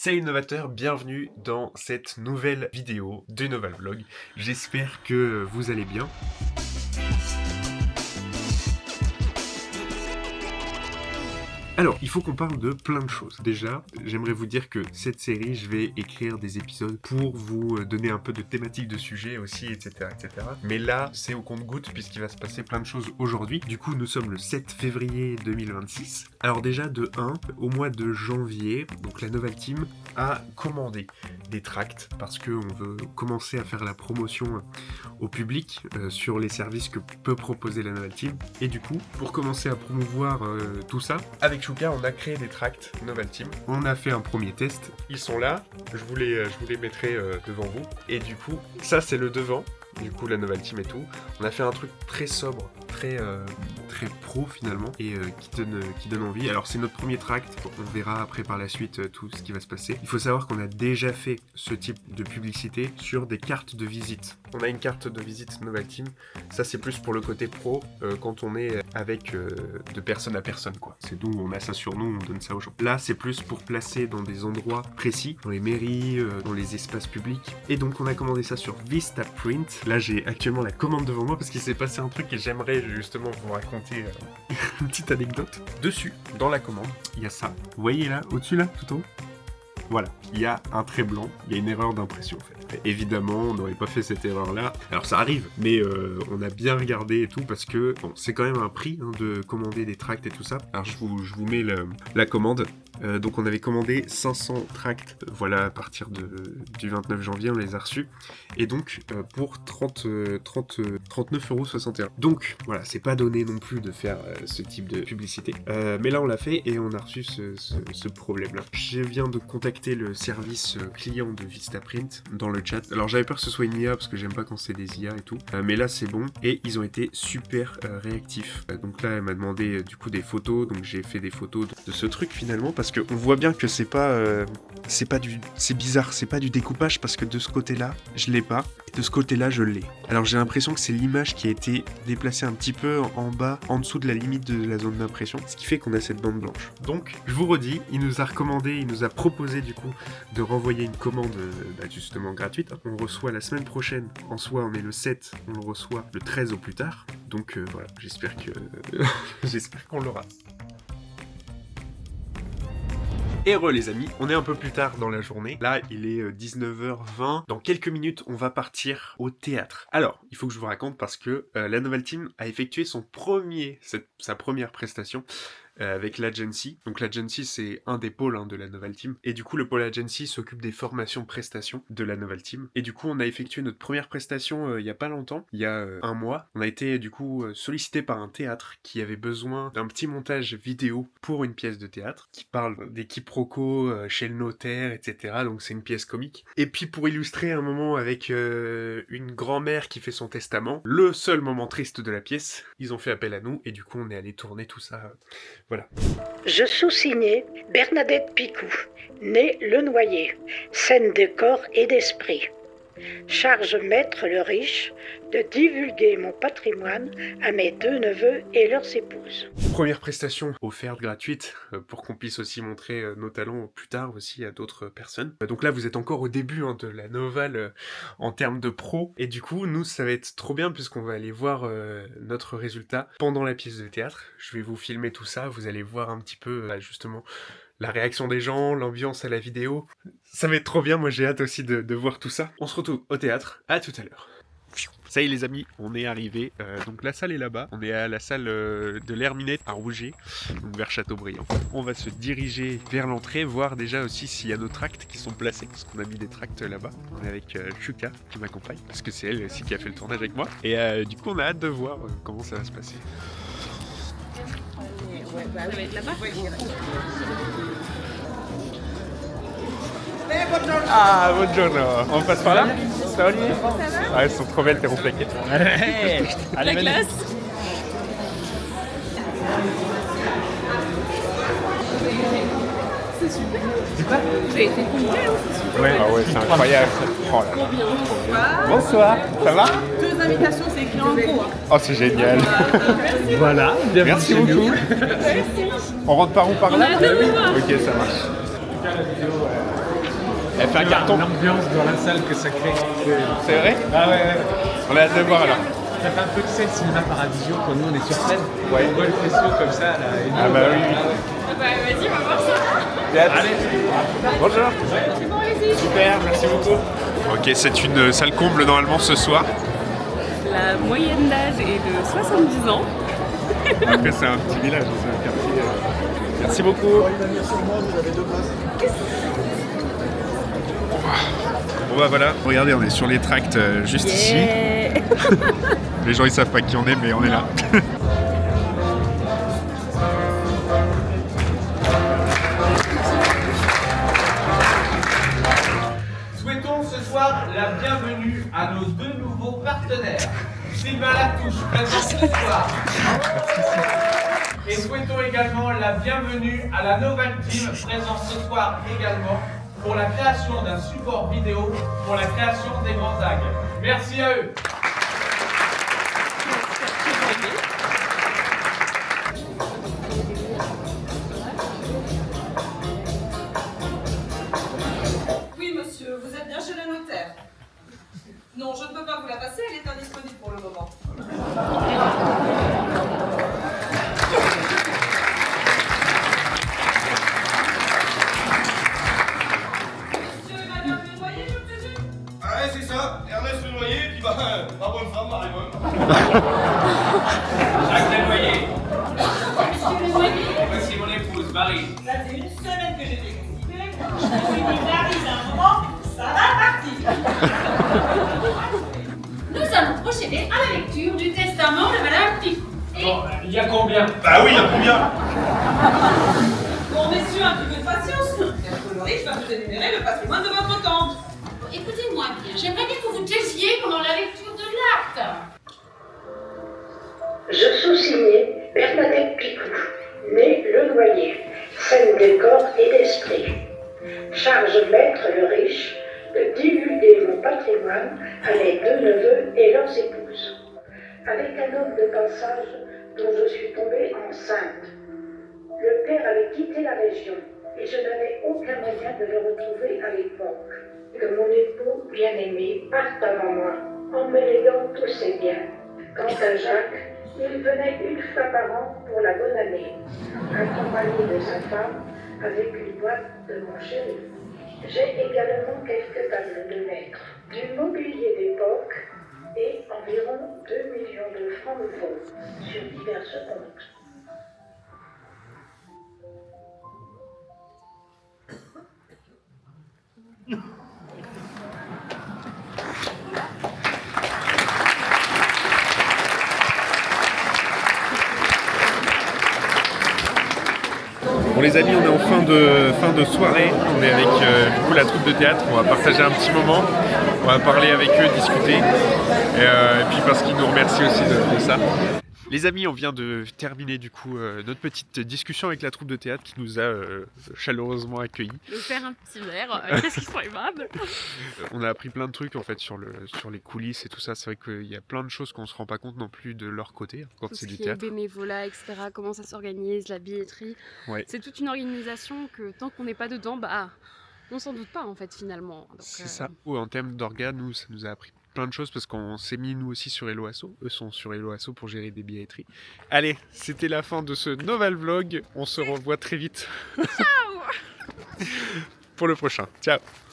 Salut innovateurs, bienvenue dans cette nouvelle vidéo de Noval Vlog. J'espère que vous allez bien. Alors, il faut qu'on parle de plein de choses. Déjà, j'aimerais vous dire que cette série, je vais écrire des épisodes pour vous donner un peu de thématiques de sujets aussi, etc., etc. Mais là, c'est au compte-gouttes puisqu'il va se passer plein de choses aujourd'hui. Du coup, nous sommes le 7 février 2026. Alors déjà, de 1, au mois de janvier, donc la Noval Team a commandé des tracts parce qu'on veut commencer à faire la promotion au public sur les services que peut proposer la Noval Team. Et du coup, pour commencer à promouvoir tout ça, avec Chouka, on a créé des tracts Noval Team. On a fait un premier test. Ils sont là. Je vous les mettrai devant vous. Et du coup, ça c'est le devant. Du coup, la Noval Team et tout. On a fait un truc très sobre, très pro finalement, et qui donne envie. Alors c'est notre premier tract, on verra après par la suite tout ce qui va se passer. Il faut savoir qu'on a déjà fait ce type de publicité sur des cartes de visite. On a une carte de visite Noval Team, ça c'est plus pour le côté pro, quand on est avec de personne à personne quoi. C'est nous, on a ça sur nous, on donne ça aux gens. Là c'est plus pour placer dans des endroits précis, dans les mairies, dans les espaces publics. Et donc on a commandé ça sur Vistaprint. Là j'ai actuellement la commande devant moi parce qu'il s'est passé un truc et j'aimerais justement vous raconter une petite anecdote. Dessus, dans la commande, il y a ça. Vous voyez là, au-dessus là, tout en haut ? Voilà, il y a un trait blanc, il y a une erreur d'impression en fait. Évidemment, on n'aurait pas fait cette erreur-là. Alors ça arrive, mais on a bien regardé et tout parce que bon, c'est quand même un prix de commander des tracts et tout ça. Alors je vous mets la commande. Donc on avait commandé 500 tracts, voilà, à partir du 29 janvier, on les a reçus. Et donc pour 39,61€. Donc voilà, c'est pas donné non plus de faire ce type de publicité. Mais là on l'a fait et on a reçu ce problème-là. Je viens de contacter le service client de Vistaprint dans le chat. Alors j'avais peur que ce soit une IA parce que j'aime pas quand c'est des IA et tout. Mais là c'est bon. Et ils ont été super réactifs. Donc là elle m'a demandé du coup des photos. Donc j'ai fait des photos de ce truc finalement parce qu'on voit bien que c'est bizarre, c'est pas du découpage parce que de ce côté-là, je l'ai pas, et de ce côté-là, je l'ai. Alors j'ai l'impression que c'est l'image qui a été déplacée un petit peu en bas, en dessous de la limite de la zone d'impression, ce qui fait qu'on a cette bande blanche. Donc, je vous redis, il nous a proposé du coup de renvoyer une commande justement gratuite. On reçoit la semaine prochaine, en soi on est le 7, on le reçoit le 13 au plus tard. Donc voilà, j'espère qu'on l'aura. Et les amis, on est un peu plus tard dans la journée. Là, il est 19h20. Dans quelques minutes, on va partir au théâtre. Alors, il faut que je vous raconte parce que la Noval Team a effectué sa première prestation avec l'Agency. Donc l'Agency, c'est un des pôles de la Noval Team. Et du coup, le pôle Agency s'occupe des formations prestations de la Noval Team. Et du coup, on a effectué notre première prestation il y a pas longtemps, il y a un mois. On a été du coup sollicité par un théâtre qui avait besoin d'un petit montage vidéo pour une pièce de théâtre qui parle des quiproquos chez le notaire, etc. Donc c'est une pièce comique. Et puis pour illustrer un moment avec une grand-mère qui fait son testament, le seul moment triste de la pièce, ils ont fait appel à nous et du coup on est allé tourner tout ça. Voilà. Je sous-signais Bernadette Picou, née Le Noyer, scène de corps et d'esprit. Charge maître le riche de divulguer mon patrimoine à mes 2 neveux et leurs épouses. Première prestation offerte, gratuite, pour qu'on puisse aussi montrer nos talents plus tard aussi à d'autres personnes. Donc là, vous êtes encore au début de la Noval en termes de pro. Et du coup, nous, ça va être trop bien puisqu'on va aller voir notre résultat pendant la pièce de théâtre. Je vais vous filmer tout ça, vous allez voir un petit peu justement la réaction des gens, l'ambiance à la vidéo. Ça va être trop bien, moi j'ai hâte aussi de voir tout ça. On se retrouve au théâtre, à tout à l'heure. Ça y est les amis, on est arrivé. Donc la salle est là-bas. On est à la salle de l'Herminette à Rouget, donc vers Châteaubriand. On va se diriger vers l'entrée, voir déjà aussi s'il y a nos tracts qui sont placés, parce qu'on a mis des tracts là-bas. On est avec Chouka qui m'accompagne, parce que c'est elle aussi qui a fait le tournage avec moi. Et du coup on a hâte de voir comment ça va se passer. Ça va être là-bas. Ah, buongiorno. On passe par là? Ça va Olivier? Ça va? Ah, elles sont trop belles tes roues plaquettes. La classe. C'est super. Vous avez fait combien? Ouais, ah ouais, c'est incroyable. Oh là là. Bonsoir, ça va? 2 invitations, c'est écrit en gros. Oh, c'est génial. Merci. Voilà, Merci beaucoup. On rentre par où, par là? On a deux. Ok, ça marche. Elle fait un carton. L'ambiance dans la salle que ça crée. C'est vrai? Ah ouais. On a hâte de voir alors. Ça fait un peu de le cinéma Paradisio quand nous on est sur scène. Ouais. On voit le faisceau comme ça là. Et Ah bah oui. Bah vas-y, on va voir ça. Allez. Bonjour. Super, merci beaucoup. Ok, c'est une salle comble normalement ce soir. La moyenne d'âge est de 70 ans. Après c'est un petit village, c'est un quartier. Merci beaucoup. Bon bah voilà, regardez, on est sur les tracts juste ici. Les gens ils savent pas qui on est, mais on est là. Souhaitons ce soir la bienvenue à nos deux nouveaux partenaires. Sylvain Latouche, présent ce soir. Et souhaitons également la bienvenue à la Noval Team, présent ce soir également, pour la création d'un support vidéo pour la création des grands axes. Merci à eux. Oui, monsieur, vous êtes bien chez le notaire. Non, je ne peux pas vous la passer, elle est indisponible pour le moment. Monsieur et madame Lenoyer, je présume? Ah ouais, c'est ça, Ernest Lenoyer, puis bah, ma bonne femme, Marie-Bonne. Jacques Lenoyer, Monsieur Lenoyer? voici mon épouse Marie. Ça fait une semaine que j'ai été constipée. Je me suis dit, j'arrive à un moment, ça va partir. Nous allons procéder à la lecture du testament de Madame Picou. Bon, il y a combien? Bah oui, il y a combien? Bon, messieurs, un petit peu de patience. Maître Loris va vous énumérer le patrimoine de votre tante. Écoutez-moi bien, j'aimerais bien que vous taisiez pendant la lecture de l'acte. Je sous-signais Bernadette Picou, née Le Noyer, scène des corps et d'esprit. Charge maître le riche de divulguer mon patrimoine à mes deux neveux et leurs épouses. Avec un homme de passage dont je suis tombée enceinte. Le père avait quitté la région et je n'avais aucun moyen de le retrouver à l'époque. Que mon époux bien-aimé parte avant moi, en me léguant tous ses biens. Quant à Jacques, il venait une fois par an pour la bonne année, accompagné de sa femme avec une boîte de mon chéri. J'ai également quelques tables de lettres, du mobilier d'époque et environ 2 millions de francs nouveaux sur divers comptes. Bon les amis, on est en fin de soirée, on est avec du coup la troupe de théâtre, on va partager un petit moment, on va parler avec eux, discuter, et puis parce qu'ils nous remercient aussi de ça. Les amis, on vient de terminer du coup notre petite discussion avec la troupe de théâtre qui nous a chaleureusement accueillis. De faire un petit verre, qu'est-ce qu'ils sont aimables. On a appris plein de trucs en fait sur les coulisses et tout ça. C'est vrai qu'il y a plein de choses qu'on se rend pas compte non plus de leur côté quand Tout c'est ce du qui est théâtre. bénévolat, etc., comment ça s'organise, la billetterie. Ouais. C'est toute une organisation que tant qu'on n'est pas dedans, bah on s'en doute pas en fait finalement. Donc, C'est ça. Ou en termes d'organes, nous, ça nous a appris plein de choses parce qu'on s'est mis nous aussi sur Hello Asso. Eux sont sur Hello Asso pour gérer des billetteries. Allez, c'était la fin de ce Noval Vlog. On se revoit très vite. Ciao. Pour le prochain. Ciao.